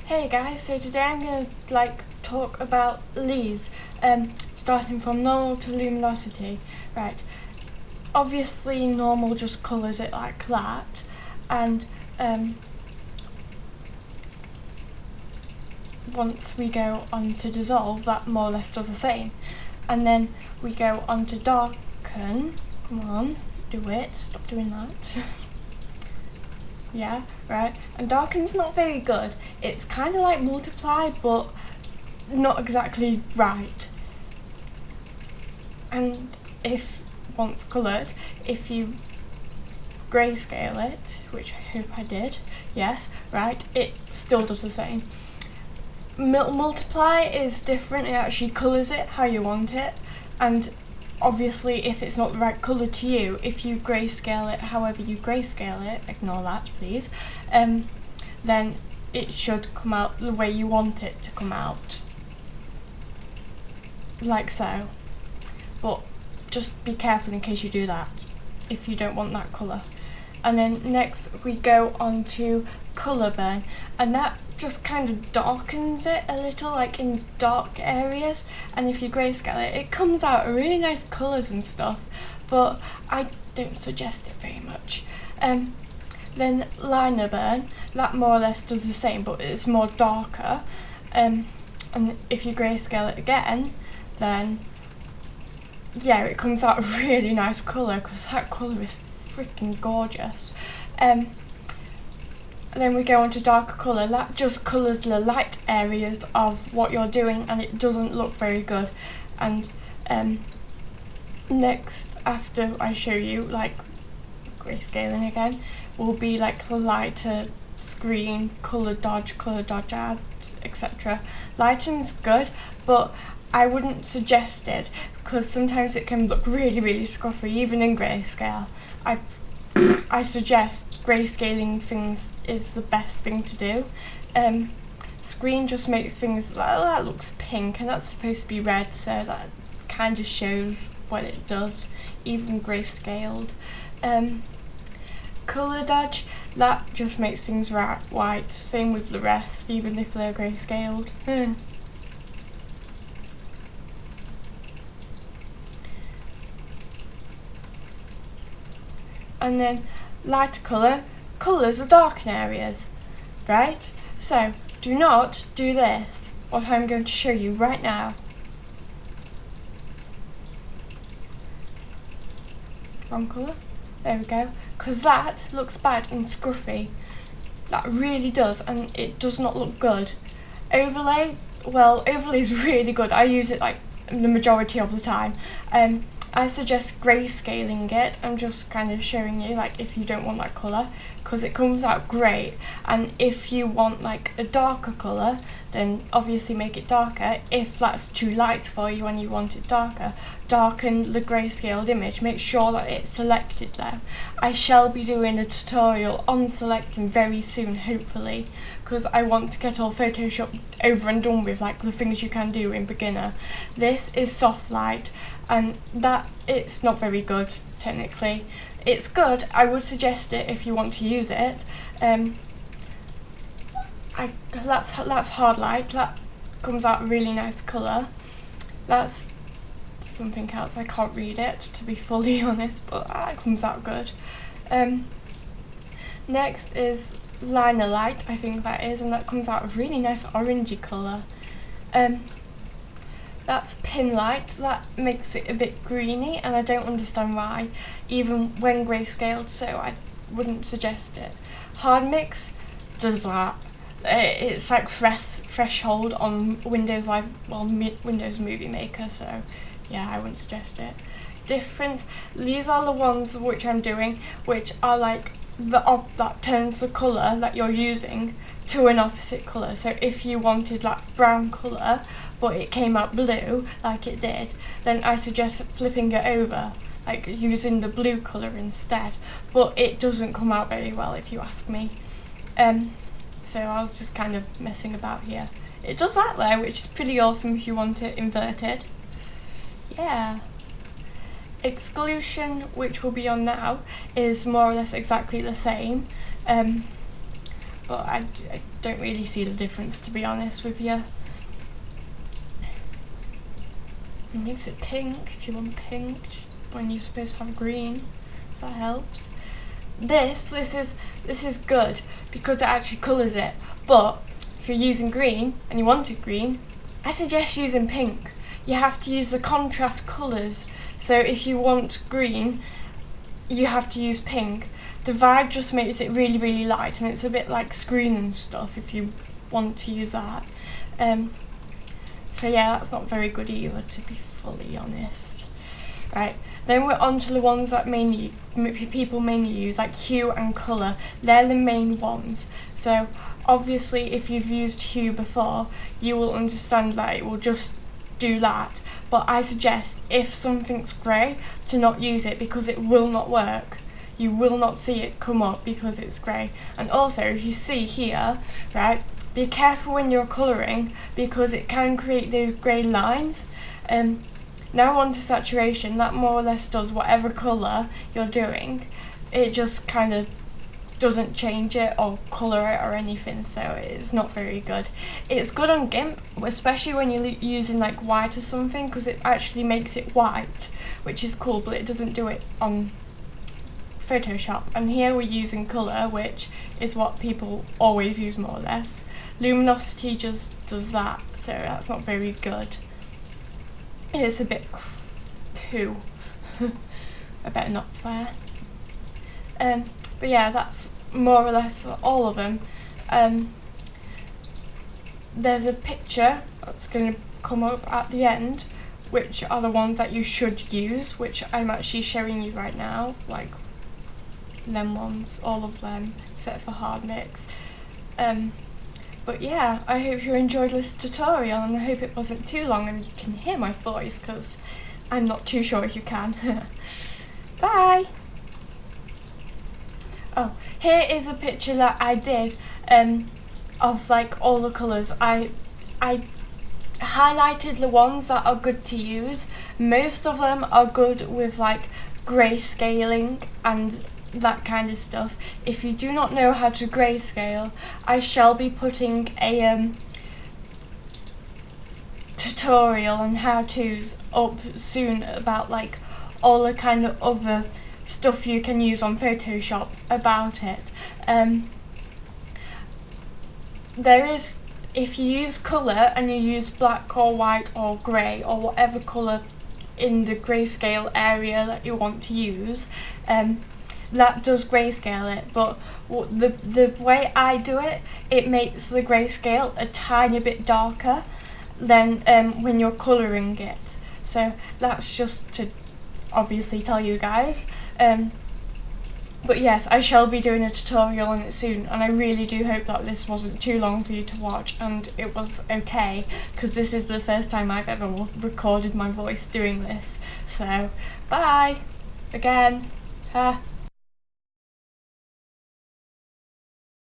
Hey guys, so today I'm going to talk about these, starting from normal to luminosity. Right, obviously normal just colours it like that, and once we go on to dissolve, that more or less does the same. And then we go on to darken. Come on, do it, stop doing that. Yeah, right, and darken's not very good. It's kind of like multiply, but not exactly right. And if once coloured, if you grayscale it, which I hope I did, yes, right, it still does the same. Multiply is different, it actually colours it how you want it, and obviously if it's not the right colour to you, if you grayscale it however you grayscale it, ignore that please, then it should come out the way you want it to come out. Like so. But just be careful in case you do that, if you don't want that colour. And then next we go on to colour burn, and that just kind of darkens it a little, like in dark areas, and if you grayscale it, it comes out really nice colours and stuff, but I don't suggest it very much. Then liner burn, that more or less does the same, but it's more darker, and if you grayscale it again, then yeah, it comes out a really nice colour, because that colour is freaking gorgeous. Then we go on to darker colour, that just colours the light areas of what you're doing, and it doesn't look very good. And next, after I show you like grayscaling again, will be like the lighter screen, colour dodge add, etc. Lighting's good, but I wouldn't suggest it, because sometimes it can look really scruffy, even in grayscale. I suggest grayscaling things is the best thing to do. Screen just makes things, that looks pink, and that's supposed to be red, so that kind of shows what it does, even grayscaled. Colour dodge, that just makes things white, same with the rest, even if they're grayscaled. And then lighter colour colours the darken areas, right? So do not do this, what I'm going to show you right now. Wrong colour, there we go, because that looks bad and scruffy, that really does, and it does not look good. Overlay, well, overlay is really good, I use it like the majority of the time. I suggest grayscaling it. I'm just kind of showing you, like, if you don't want that colour, because it comes out great. And if you want like a darker colour, then obviously make it darker. If that's too light for you and you want it darker, darken the grayscaled image, make sure that it's selected there. I shall be doing a tutorial on selecting very soon, hopefully, because I want to get all Photoshop over and done with, like the things you can do in beginner. This is soft light, and that it's not very good technically. It's good, I would suggest it if you want to use it. That's hard light, that comes out a really nice colour. That's something else, I can't read it to be fully honest, but that comes out good. Next is liner light, I think that is, and that comes out a really nice orangey colour. That's pin light, that makes it a bit greeny, and I don't understand why, even when grayscaled, so I wouldn't suggest it. Hard mix does that. It's like threshold on Windows Live, well, Windows Movie Maker, so yeah, I wouldn't suggest it. Difference, these are the ones which I'm doing, which are like that turns the colour that you're using to an opposite colour. So if you wanted like brown colour but it came out blue like it did, then I suggest flipping it over, like using the blue colour instead, but it doesn't come out very well if you ask me. So I was just kind of messing about here. It does that though, which is pretty awesome if you want it inverted. Yeah. Exclusion, which will be on now, is more or less exactly the same, but I don't really see the difference, to be honest with you. It makes it pink if you want pink when you're supposed to have green, if that helps. This is good because it actually colours it, but if you're using green and you want it green, I suggest using pink. You have to use the contrast colours, so if you want green you have to use pink. Divide just makes it really, really light, and it's a bit like screen and stuff if you want to use that. So yeah, that's not very good either, to be fully honest. Right, then we're on to the ones that people mainly use, like hue and colour. They're the main ones. So obviously if you've used hue before, you will understand that it will just do that. But I suggest, if something's grey, to not use it because it will not work. You will not see it come up because it's grey. And also, if you see here, right, be careful when you're colouring because it can create those grey lines. Now on to saturation. That more or less does whatever colour you're doing. It just kind of doesn't change it or colour it or anything, so it's not very good. It's good on GIMP, especially when you're using like white or something, because it actually makes it white, which is cool, but it doesn't do it on Photoshop. And here we're using colour, which is what people always use more or less. Luminosity just does that, so that's not very good. It's a bit poo. I better not swear. But yeah, that's more or less all of them. There's a picture that's going to come up at the end, which are the ones that you should use, which I'm actually showing you right now, like them ones, all of them, except for hard mix. But yeah, I hope you enjoyed this tutorial, and I hope it wasn't too long and you can hear my voice, because I'm not too sure if you can. Bye! Oh, here is a picture that I did of like all the colours. I highlighted the ones that are good to use. Most of them are good with like grayscaling and that kind of stuff. If you do not know how to grayscale, I shall be putting a tutorial and how-tos up soon about like all the kind of other stuff you can use on Photoshop about it. There is, if you use colour and you use black or white or grey or whatever colour in the grayscale area that you want to use, that does grayscale it, but the way I do it, it makes the grayscale a tiny bit darker than when you're colouring it. So that's just to obviously tell you guys. But yes, I shall be doing a tutorial on it soon, and I really do hope that this wasn't too long for you to watch and it was okay, because this is the first time I've ever recorded my voice doing this. So bye again.